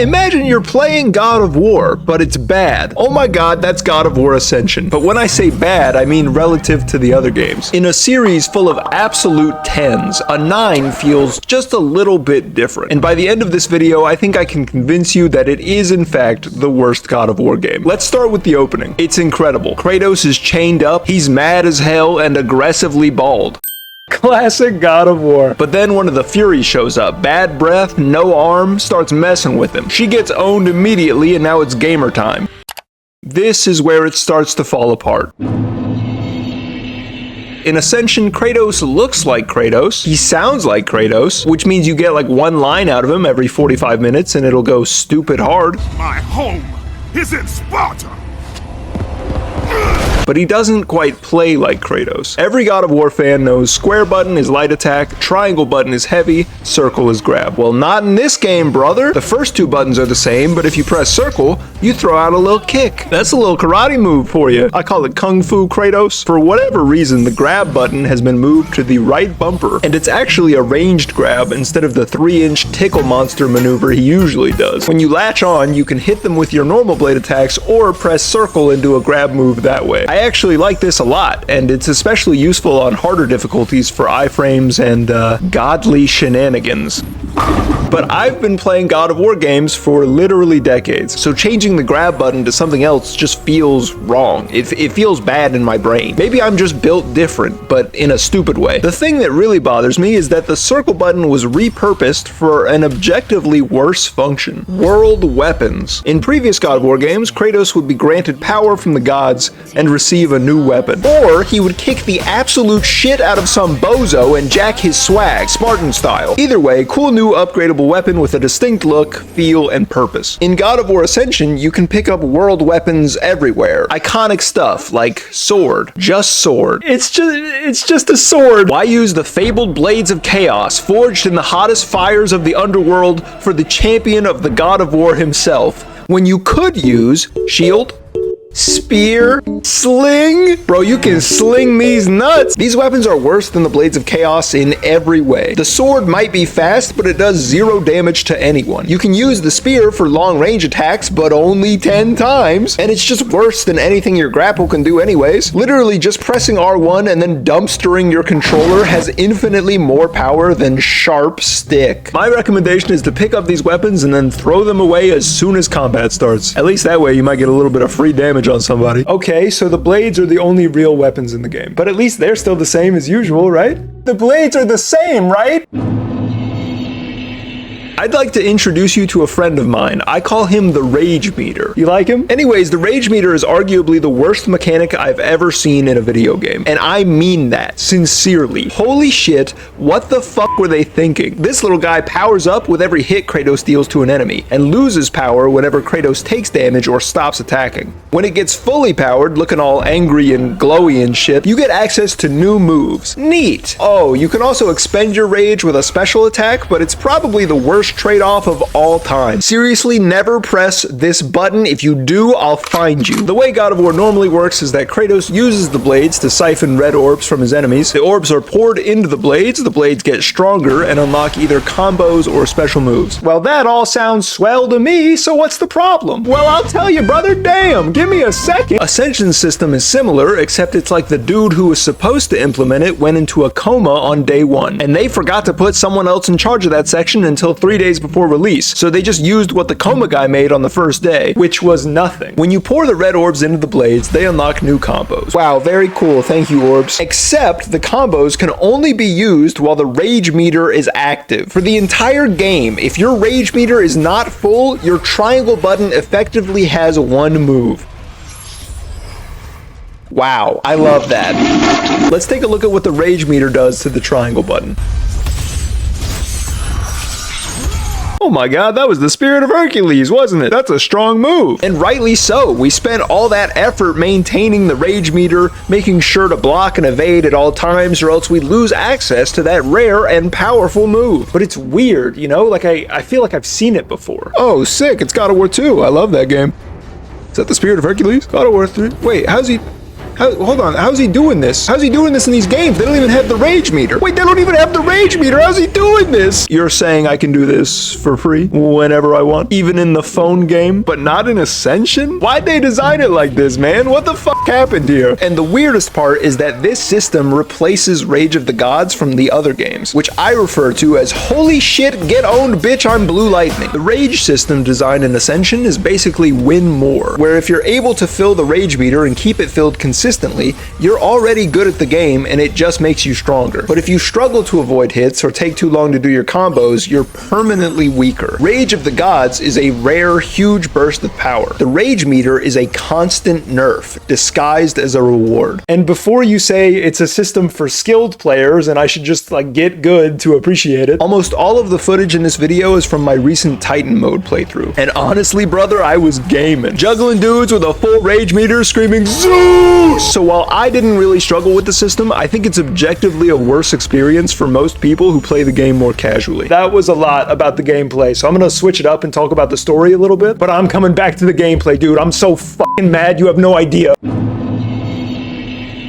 Imagine you're playing God of War, but it's bad. Oh my god, that's God of War Ascension. But when I say bad, I mean relative to the other games. In a series full of absolute 10s, a 9 feels just a little bit different. And by the end of this video, I think I can convince you that it is in fact the worst God of War game. Let's start with the opening. It's incredible. Kratos is chained up, he's mad as hell, and aggressively bald. Classic God of War. But then one of the Furies shows up. Bad breath, no arm, starts messing with him. She gets owned immediately, and now it's gamer time. This is where it starts to fall apart. In Ascension, Kratos looks like Kratos. He sounds like Kratos, which means you get like one line out of him every 45 minutes and it'll go stupid hard. My home is in Sparta! But he doesn't quite play like Kratos. Every God of War fan knows square button is light attack, triangle button is heavy, circle is grab. Well, not in this game, brother. The first two buttons are the same, but if you press circle, you throw out a little kick. That's a little karate move for you. I call it Kung Fu Kratos. For whatever reason, the grab button has been moved to the right bumper, and it's actually a ranged grab instead of the 3-inch tickle monster maneuver he usually does. When you latch on, you can hit them with your normal blade attacks or press circle and do a grab move that way. I actually like this a lot, and it's especially useful on harder difficulties for iframes and godly shenanigans. But I've been playing God of War games for literally decades, so changing the grab button to something else just feels wrong. It feels bad in my brain. Maybe I'm just built different, but in a stupid way. The thing that really bothers me is that the circle button was repurposed for an objectively worse function. World weapons. In previous God of War games, Kratos would be granted power from the gods and receive a new weapon. Or he would kick the absolute shit out of some bozo and jack his swag, Spartan style. Either way, cool new upgradable weapon with a distinct look, feel, and purpose. In God of War Ascension, you can pick up world weapons everywhere. Iconic stuff like sword. Just sword. It's just a sword. Why use the fabled blades of chaos, forged in the hottest fires of the underworld for the champion of the God of War himself, when you could use shield, spear, sling? Bro, you can sling these nuts. These weapons are worse than the Blades of Chaos in every way. The sword might be fast, but it does 0 damage to anyone. You can use the spear for long range attacks, but only 10 times. And it's just worse than anything your grapple can do anyways. Literally just pressing R1 and then dumpstering your controller has infinitely more power than sharp stick. My recommendation is to pick up these weapons and then throw them away as soon as combat starts. At least that way you might get a little bit of free damage on somebody. Okay, so the blades are the only real weapons in the game. But at least they're still the same as usual, right? The blades are the same, right? I'd like to introduce you to a friend of mine. I call him the Rage Meter. You like him? Anyways, the Rage Meter is arguably the worst mechanic I've ever seen in a video game. And I mean that, sincerely. Holy shit, what the fuck were they thinking? This little guy powers up with every hit Kratos deals to an enemy, and loses power whenever Kratos takes damage or stops attacking. When it gets fully powered, looking all angry and glowy and shit, you get access to new moves. Neat! Oh, you can also expend your rage with a special attack, but it's probably the worst trade-off of all time. Seriously, never press this button. If you do, I'll find you. The way God of War normally works is that Kratos uses the blades to siphon red orbs from his enemies. The orbs are poured into the blades get stronger and unlock either combos or special moves. Well, that all sounds swell to me, so what's the problem? Well, I'll tell you, brother, damn, give me a second. Ascension's system is similar, except it's like the dude who was supposed to implement it went into a coma on day 1, and they forgot to put someone else in charge of that section until 3 days before release, so they just used what the coma guy made on the first day, which was nothing. When you pour the red orbs into the blades, they unlock new combos. Wow, very cool, thank you, orbs. Except the combos can only be used while the rage meter is active. For the entire game, if your rage meter is not full, your triangle button effectively has 1 move. Wow, I love that. Let's take a look at what the rage meter does to the triangle button. Oh my god, that was the spirit of Hercules, wasn't it? That's a strong move. And rightly so. We spent all that effort maintaining the rage meter, making sure to block and evade at all times, or else we'd lose access to that rare and powerful move. But it's weird, you know? Like, I feel like I've seen it before. Oh, sick. It's God of War 2. I love that game. Is that the spirit of Hercules? God of War 3. Wait, how's he Hold on, how's he doing this? How's he doing this in these games? They don't even have the rage meter. Wait, they don't even have the rage meter. How's he doing this? You're saying I can do this for free whenever I want, even in the phone game, but not in Ascension? Why'd they design it like this, man? What the fuck happened here? And the weirdest part is that this system replaces Rage of the Gods from the other games, which I refer to as holy shit, get owned, bitch, I'm Blue Lightning. The rage system designed in Ascension is basically win more, where if you're able to fill the rage meter and keep it filled consistently, you're already good at the game and it just makes you stronger. But if you struggle to avoid hits or take too long to do your combos, you're permanently weaker. Rage of the Gods is a rare, huge burst of power. The rage meter is a constant nerf, disguised as a reward. And before you say it's a system for skilled players and I should just like get good to appreciate it, almost all of the footage in this video is from my recent Titan mode playthrough. And honestly, brother, I was gaming. Juggling dudes with a full rage meter screaming Zeus! So while I didn't really struggle with the system, I think it's objectively a worse experience for most people who play the game more casually. That was a lot about the gameplay, so I'm gonna switch it up and talk about the story a little bit, but I'm coming back to the gameplay, dude. I'm so fucking mad, you have no idea.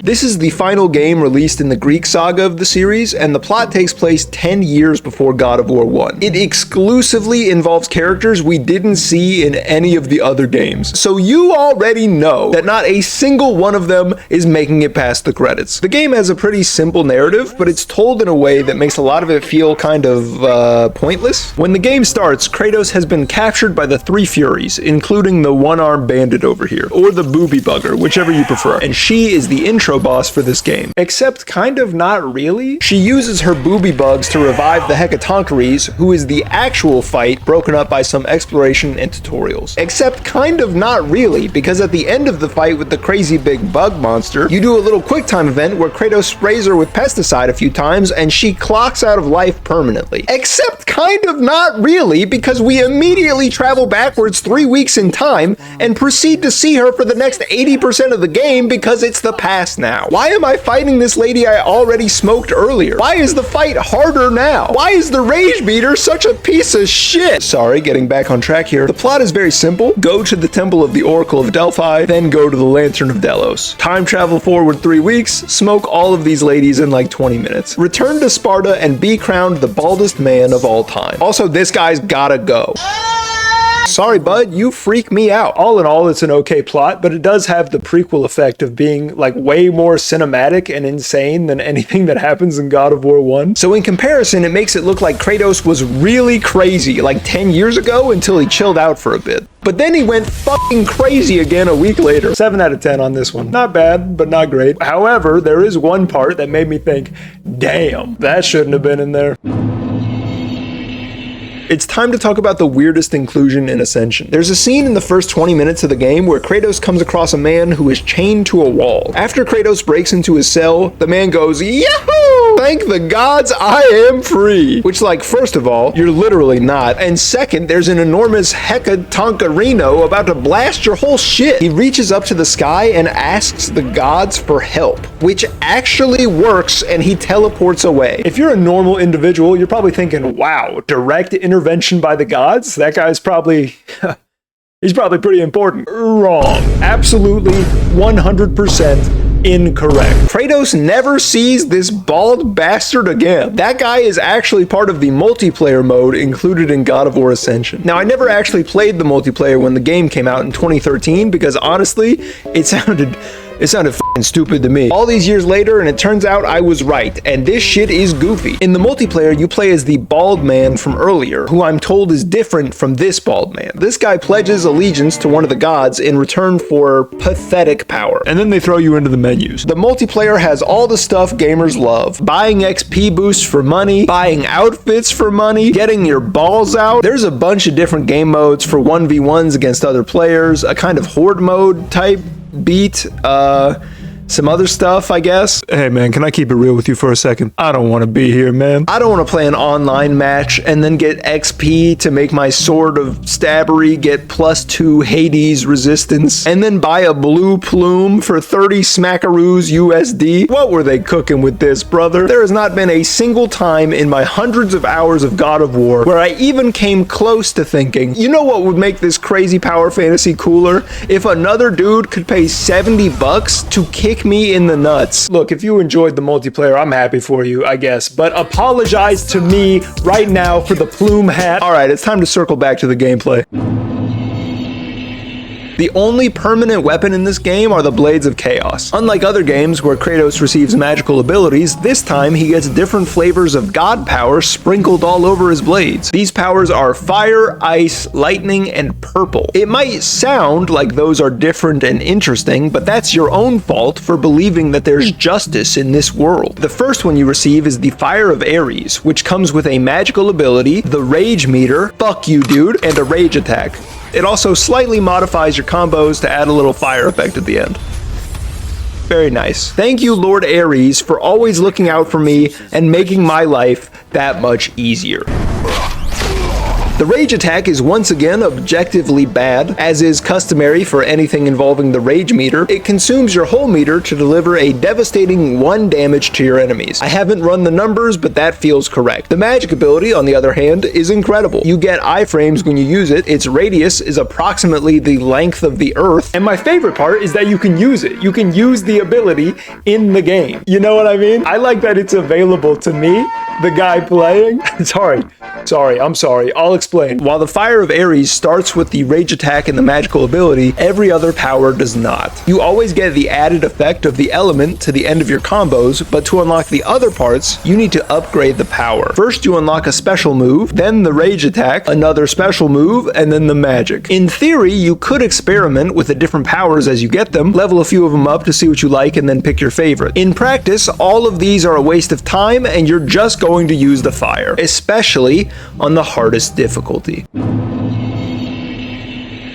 This is the final game released in the Greek saga of the series, and the plot takes place 10 years before God of War 1. It exclusively involves characters we didn't see in any of the other games. So you already know that not a single one of them is making it past the credits. The game has a pretty simple narrative, but it's told in a way that makes a lot of it feel kind of, pointless. When the game starts, Kratos has been captured by the three Furies, including the one-armed bandit over here, or the booby bugger, whichever you prefer. And she is the intro boss for this game. Except kind of not really. She uses her booby bugs to revive the Hecatoncheires, who is the actual fight broken up by some exploration and tutorials. Except kind of not really, because at the end of the fight with the crazy big bug monster, you do a little quick time event where Kratos sprays her with pesticide a few times and she clocks out of life permanently. Except kind of not really, because we immediately travel backwards 3 weeks in time and proceed to see her for the next 80% of the game because it's the past now. Why am I fighting this lady I already smoked earlier? Why is the fight harder now? Why is the rage meter such a piece of shit? Sorry, getting back on track here. The plot is very simple. Go to the Temple of the Oracle of Delphi, then go to the Lantern of Delos. Time travel forward 3 weeks, smoke all of these ladies in like 20 minutes. Return to Sparta and be crowned the baldest man of all time. Also, this guy's gotta go. Sorry, bud, you freak me out. All in all, it's an okay plot, but it does have the prequel effect of being like way more cinematic and insane than anything that happens in God of War 1. So in comparison, it makes it look like Kratos was really crazy like 10 years ago until he chilled out for a bit. But then he went fucking crazy again a week later. 7 out of 10 on this one. Not bad, but not great. However, there is one part that made me think, damn, that shouldn't have been in there. It's time to talk about the weirdest inclusion in Ascension. There's a scene in the first 20 minutes of the game where Kratos comes across a man who is chained to a wall. After Kratos breaks into his cell, the man goes, Yahoo! Thank the gods I am free! Which, like, first of all, you're literally not. And second, there's an enormous Hecatoncheirino about to blast your whole shit. He reaches up to the sky and asks the gods for help, which actually works, and he teleports away. If you're a normal individual, you're probably thinking, wow, direct intervention by the gods? That guy's probably... he's probably pretty important. Wrong. Absolutely 100% incorrect. Kratos never sees this bald bastard again. That guy is actually part of the multiplayer mode included in God of War Ascension. Now, I never actually played the multiplayer when the game came out in 2013 because honestly, it sounded fucking stupid to me. All these years later, and it turns out I was right, and this shit is goofy. In the multiplayer, you play as the bald man from earlier, who I'm told is different from this bald man. This guy pledges allegiance to one of the gods in return for pathetic power. And then they throw you into the menus. The multiplayer has all the stuff gamers love. Buying XP boosts for money, buying outfits for money, getting your balls out. There's a bunch of different game modes for 1v1s against other players, a kind of horde mode type beat, some other stuff, I guess. Hey man, can I keep it real with you for a second? I don't want to be here, man. I don't want to play an online match and then get XP to make my sword of stabbery get +2 Hades resistance, and then buy a blue plume for 30 smackaroos USD. What were they cooking with this, brother? There has not been a single time in my hundreds of hours of God of War where I even came close to thinking, you know what would make this crazy power fantasy cooler? If another dude could pay $70 to kick kick me in the nuts. Look, if you enjoyed the multiplayer, I'm happy for you, I guess. But apologize to me right now for the plume hat. All right, it's time to circle back to the gameplay. The only permanent weapon in this game are the Blades of Chaos. Unlike other games where Kratos receives magical abilities, this time he gets different flavors of god power sprinkled all over his blades. These powers are fire, ice, lightning, and purple. It might sound like those are different and interesting, but that's your own fault for believing that there's justice in this world. The first one you receive is the Fire of Ares, which comes with a magical ability, the Rage Meter, fuck you dude, and a rage attack. It also slightly modifies your combos to add a little fire effect at the end. Very nice. Thank you, Lord Ares, for always looking out for me and making my life that much easier. The rage attack is once again objectively bad, as is customary for anything involving the rage meter. It consumes your whole meter to deliver a devastating 1 damage to your enemies. I haven't run the numbers, but that feels correct. The magic ability, on the other hand, is incredible. You get iframes when you use it, its radius is approximately the length of the earth, and my favorite part is that you can use it. You can use the ability in the game. You know what I mean? I like that it's available to me, the guy playing. I'm sorry, I'll explain. While the Fire of Ares starts with the rage attack and the magical ability, every other power does not. You always get the added effect of the element to the end of your combos, but to unlock the other parts, you need to upgrade the power. First you unlock a special move, then the rage attack, another special move, and then the magic. In theory, you could experiment with the different powers as you get them, level a few of them up to see what you like, and then pick your favorite. In practice, all of these are a waste of time, and you're just going to use the fire, especially on the hardest difficulty.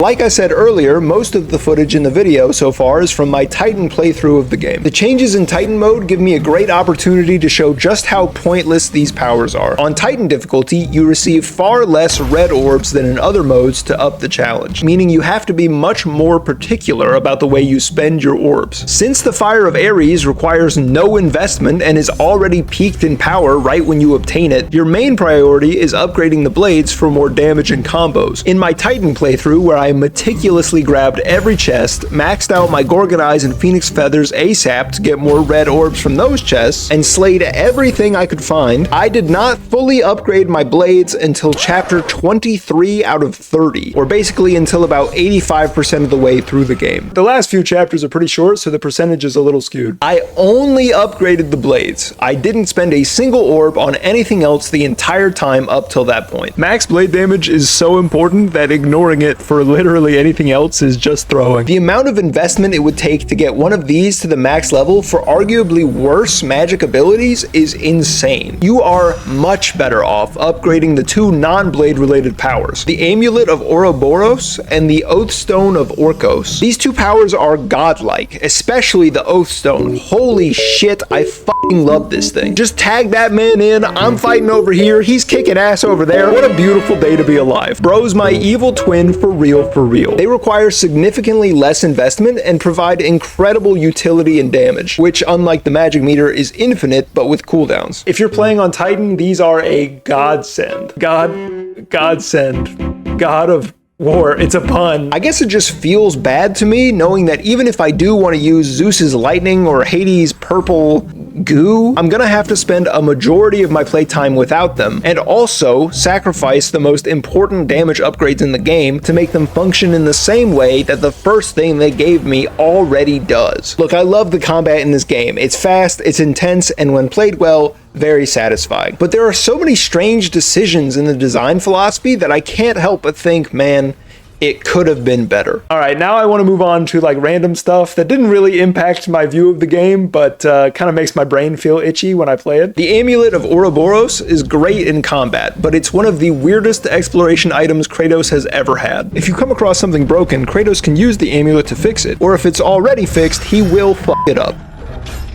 Like I said earlier, most of the footage in the video so far is from my Titan playthrough of the game. The changes in Titan mode give me a great opportunity to show just how pointless these powers are. On Titan difficulty, you receive far less red orbs than in other modes to up the challenge, meaning you have to be much more particular about the way you spend your orbs. Since the Fire of Ares requires no investment and is already peaked in power right when you obtain it, your main priority is upgrading the blades for more damage and combos. In my Titan playthrough, where I meticulously grabbed every chest, maxed out my Gorgon Eyes and Phoenix Feathers ASAP to get more red orbs from those chests, and slayed everything I could find, I did not fully upgrade my blades until chapter 23 out of 30, or basically until about 85% of the way through the game. The last few chapters are pretty short, so the percentage is a little skewed. I only upgraded the blades. I didn't spend a single orb on anything else the entire time up till that point. Max blade damage is so important that ignoring it for literally anything else is just throwing. The amount of investment it would take to get one of these to the max level for arguably worse magic abilities is insane. You are much better off upgrading the 2 non-blade related powers, the Amulet of Ouroboros and the Oathstone of Orcos. These 2 powers are godlike, especially the Oathstone. Holy shit, I fucking love this thing. Just tag that man in, I'm fighting over here, he's kicking ass over there. What a beautiful day to be alive. Bro's my evil twin for real. They require significantly less investment and provide incredible utility and damage, which unlike the magic meter is infinite but with cooldowns. If you're playing on Titan, these are a godsend. Godsend. God of War. It's a pun. I guess it just feels bad to me knowing that even if I do want to use Zeus's lightning or Hades' purple goo, I'm gonna have to spend a majority of my playtime without them, and also sacrifice the most important damage upgrades in the game to make them function in the same way that the first thing they gave me already does. Look, I love the combat in this game. It's fast, it's intense, and when played well, very satisfying. But there are so many strange decisions in the design philosophy that I can't help but think, man, it could have been better. All right, now I want to move on to like random stuff that didn't really impact my view of the game, but kind of makes my brain feel itchy when I play it. The Amulet of Ouroboros is great in combat, but it's one of the weirdest exploration items Kratos has ever had. If you come across something broken, Kratos can use the amulet to fix it, or if it's already fixed, he will fuck it up.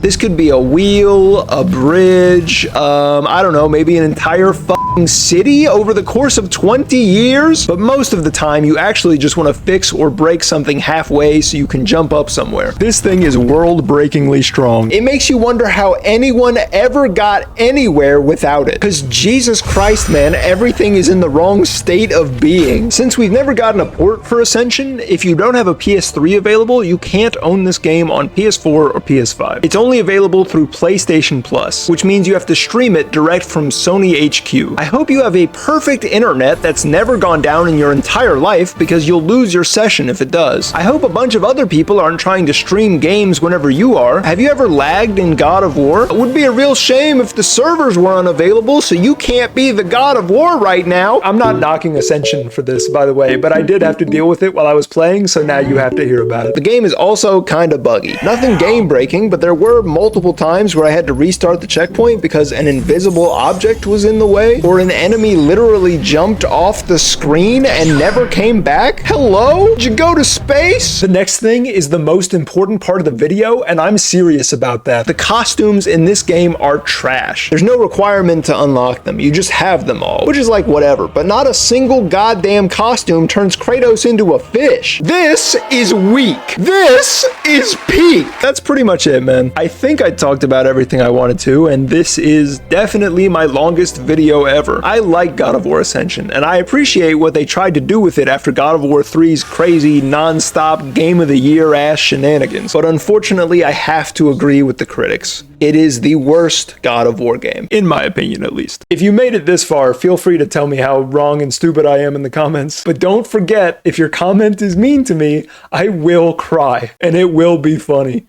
This could be a wheel, a bridge, I don't know, maybe an entire fucking city over the course of 20 years. But most of the time, you actually just want to fix or break something halfway so you can jump up somewhere. This thing is world-breakingly strong. It makes you wonder how anyone ever got anywhere without it. Because Jesus Christ, man, everything is in the wrong state of being. Since we've never gotten a port for Ascension, if you don't have a PS3 available, you can't own this game on PS4 or PS5. It's only available through PlayStation Plus, which means you have to stream it direct from Sony HQ. I hope you have a perfect internet that's never gone down in your entire life, because you'll lose your session if it does. I hope a bunch of other people aren't trying to stream games whenever you are. Have you ever lagged in God of War? It would be a real shame if the servers were unavailable, so you can't be the God of War right now. I'm not knocking Ascension for this, by the way, but I did have to deal with it while I was playing, so now you have to hear about it. The game is also kind of buggy. Nothing game breaking, but there were multiple times where I had to restart the checkpoint because an invisible object was in the way, or an enemy literally jumped off the screen and never came back. Hello? Did you go to space? The next thing is the most important part of the video, and I'm serious about that. The costumes in this game are trash. There's no requirement to unlock them. You just have them all, which is like whatever, but not a single goddamn costume turns Kratos into a fish. This is weak. This is peak. That's pretty much it, man. I think I talked about everything I wanted to, and this is definitely my longest video ever. I like God of War Ascension, and I appreciate what they tried to do with it after God of War 3's crazy, non-stop Game of the Year ass shenanigans. But unfortunately, I have to agree with the critics. It is the worst God of War game, in my opinion at least. If you made it this far, feel free to tell me how wrong and stupid I am in the comments. But don't forget, if your comment is mean to me, I will cry, and it will be funny.